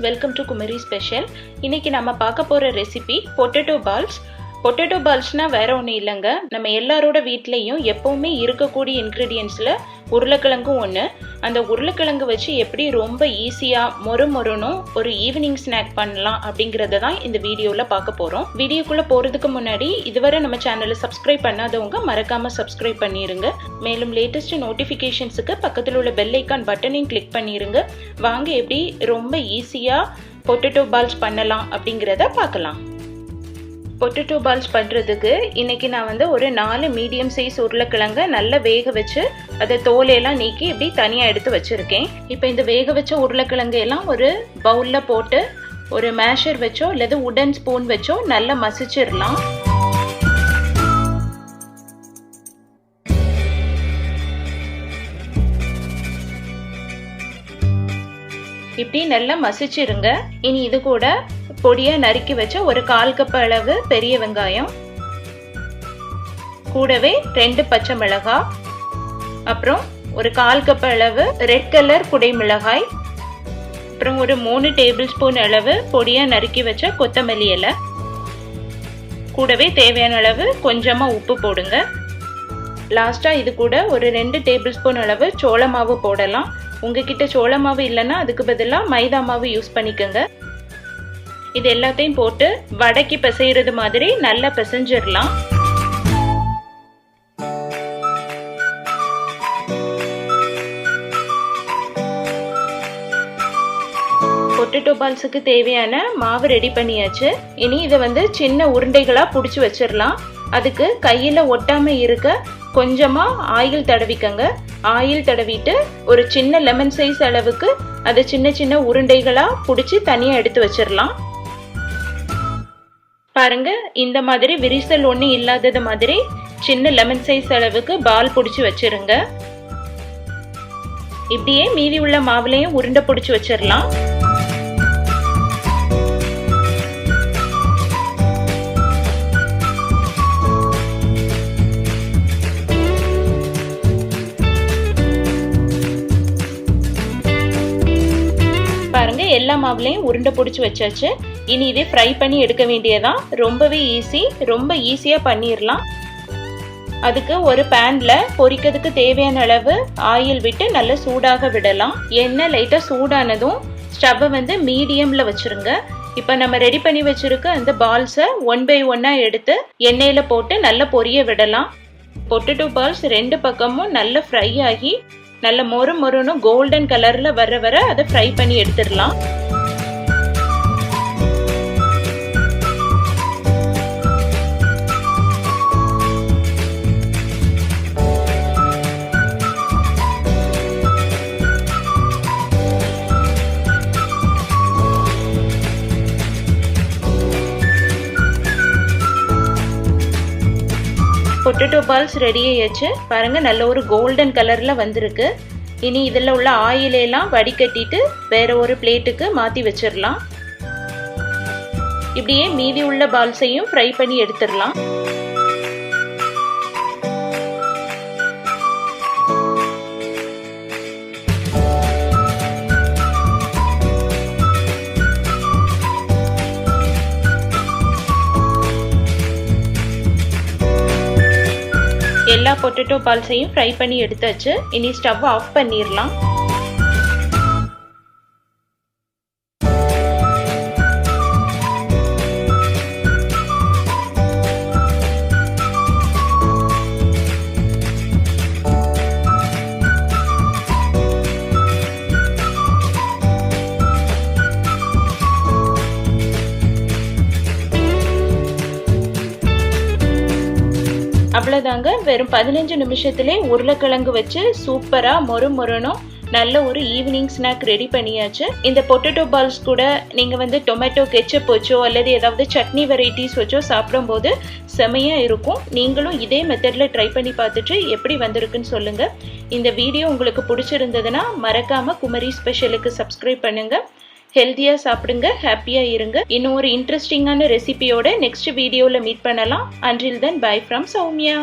Welcome to Kumari special. இன்னைக்கு நம்ம பார்க்க போற ரெசிபி பொட்டேட்டோ பால்ஸ். பொட்டேட்டோ பால்ஸ்னா வேற ஒன்றும் இல்லைங்க, நம்ம எல்லாரோட வீட்லேயும் எப்பவுமே இருக்கக்கூடிய இன்க்ரீடியன்ஸில் உருளைக்கிழங்கும் ஒன்று. அந்த உருளைக்கிழங்கு வச்சு எப்படி ரொம்ப ஈஸியாக மொறுமொறுனும் ஒரு ஈவினிங் ஸ்நாக் பண்ணலாம் அப்படிங்கிறத தான் இந்த வீடியோவில் பார்க்க போகிறோம். வீடியோக்குள்ளே போகிறதுக்கு முன்னாடி இதுவரை நம்ம சேனலை சப்ஸ்கிரைப் பண்ணாதவங்க மறக்காமல் சப்ஸ்கிரைப் பண்ணிடுங்க. மேலும் லேட்டஸ்ட் நோட்டிஃபிகேஷன்ஸுக்கு பக்கத்தில் உள்ள பெல் ஐக்கான் பட்டனையும் கிளிக் பண்ணிடுங்க. வாங்க எப்படி ரொம்ப ஈஸியாக பொட்டேட்டோ பால்ஸ் பண்ணலாம் அப்படிங்கிறத பார்க்கலாம். பொட்டேட்டோ பால்ஸ் பண்ணுறதுக்கு இன்றைக்கி நான் ஒரு 4 மீடியம் சைஸ் உருளைக்கிழங்க நல்லா வேக வச்சு அதை தோலையெல்லாம் நீக்கி இப்படி தனியாக எடுத்து வச்சுருக்கேன். இப்போ இந்த வேக வச்ச உருளைக்கிழங்கு எல்லாம் ஒரு பவுலில் போட்டு ஒரு மேஷர் வச்சோ அல்லது உடன் ஸ்பூன் வச்சோ நல்லா மசிச்சிடலாம். இப்படி நல்லா மசிச்சிருங்க. இனி இது கூட பொடியா நறுக்கி வச்ச ஒரு 1/4 கப் அளவு பெரிய வெங்காயம், கூடவே 2 பச்சை மிளகாய், அப்புறம் ஒரு 1/4 கப் அளவு ரெட் கலர் குடை மிளகாய், அப்புறம் ஒரு 3 டேபிள் ஸ்பூன் அளவு பொடியா நறுக்கி வச்ச கொத்தமல்லி இலை, கூடவே தேவையான அளவு கொஞ்சமா உப்பு போடுங்க. லாஸ்டா இது கூட ஒரு 2 டேபிள் ஸ்பூன் அளவு சோள மாவு போடலாம். உங்ககிட்ட சோள மாவு இல்லைன்னா அதுக்கு பதிலாக மைதா மாவு யூஸ் பண்ணிக்கோங்க. இது எல்லாத்தையும் போட்டு வடைக்கு பிசைறது மாதிரி நல்லா பிசைஞ்சிடலாம். பொட்டேட்டோ பால்ஸுக்கு தேவையான மாவு ரெடி பண்ணியாச்சு. இனி இதை சின்ன உருண்டைகளா புடிச்சு வச்சிடலாம். அதுக்கு கையில ஒட்டாம இருக்க கொஞ்சமா ஆயில் தடவிக்கங்க. ஆயில் தடவிட்டு ஒரு சின்ன லெமன் சைஸ் அளவுக்கு அதை சின்ன சின்ன உருண்டைகளா புடிச்சு தனியா எடுத்து வச்சிடலாம். பாருங்க, இந்த மாதிரி விரிசல் ஒண்ணு இல்லாதது மாதிரி சின்ன லெமன் சைஸ் அளவுக்கு பால் புடிச்சு வச்சிருங்க. இப்படியே மீதி உள்ள மாவுலையும் உருண்டை புடிச்சு வச்சிடலாம். பாருங்க, எல்லா மாவுலையும் உருண்டை பிடிச்சி வச்சாச்சு. இனி இதை ஃப்ரை பண்ணி எடுக்க வேண்டியதான். ரொம்பவே ஈஸி, ரொம்ப ஈஸியா பண்ணிடலாம். அதுக்கு ஒரு பேன்ல பொரிக்கிறதுக்கு தேவையான அளவு ஆயில் விட்டு நல்லா சூடாக விடலாம். எண்ணெய் லைட்டா சூடானதும் ஸ்டவ்வை மீடியம்ல வச்சிருங்க. இப்ப நம்ம ரெடி பண்ணி வச்சிருக்க அந்த பால்ஸை 1 by 1 எடுத்து எண்ணெயில போட்டு நல்லா பொரிய விடலாம். பொட்டேட்டோ பால்ஸ் 2 பக்கமும் நல்லா ஃப்ரை ஆகி நல்ல மொறுமொறுன்னு கோல்டன் கலர்ல வர அதை ஃப்ரை பண்ணி எடுத்துடலாம். பொட்டேட்டோ பால்ஸ் ரெடி ஆயிடுச்சு. பாருங்க, நல்ல ஒரு கோல்டன் கலர்ல வந்திருக்கு. இனி இதில் உள்ள ஆயிலெல்லாம் வடிகட்டிட்டு வேற ஒரு பிளேட்டுக்கு மாத்தி வச்சிடலாம். இப்படியே மீதி உள்ள பால்ஸையும் ஃப்ரை பண்ணி எடுத்துடலாம். எல்லா பொட்டேட்டோ பால்ஸையும் ஃப்ரை பண்ணி எடுத்தாச்சு. இனி ஸ்டவ் ஆஃப் பண்ணிடலாம். அவ்வளவுதாங்க, வெறும் 15 நிமிஷத்திலே உருளைக்கிழங்கு வச்சு சூப்பரா மொறுமொறுனும் நல்ல ஒரு ஈவினிங் ஸ்நாக் ரெடி பண்ணியாச்சு. இந்த பொட்டேட்டோ பால்ஸ் கூட நீங்க டொமேட்டோ கெச்சப் வச்சோ அல்லது ஏதாவது சட்னி வெரைட்டிஸ் வச்சோ சாப்பிடும் போது செமையா இருக்கும். நீங்களும் இதே மெத்தட்ல ட்ரை பண்ணி பார்த்துட்டு எப்படி வந்திருக்குன்னு சொல்லுங்க. இந்த வீடியோ உங்களுக்கு பிடிச்சிருந்ததுன்னா மறக்காம குமரி ஸ்பெஷலுக்கு சப்ஸ்கிரைப் பண்ணுங்க. ஹெல்தியா சாப்பிடுங்க, ஹாப்பியா இருங்க. இன்னும் ஒரு இன்ட்ரெஸ்டிங்கான ரெசிபியோட நெக்ஸ்ட் வீடியோல மீட் பண்ணலாம். Until then, bye from Soumya.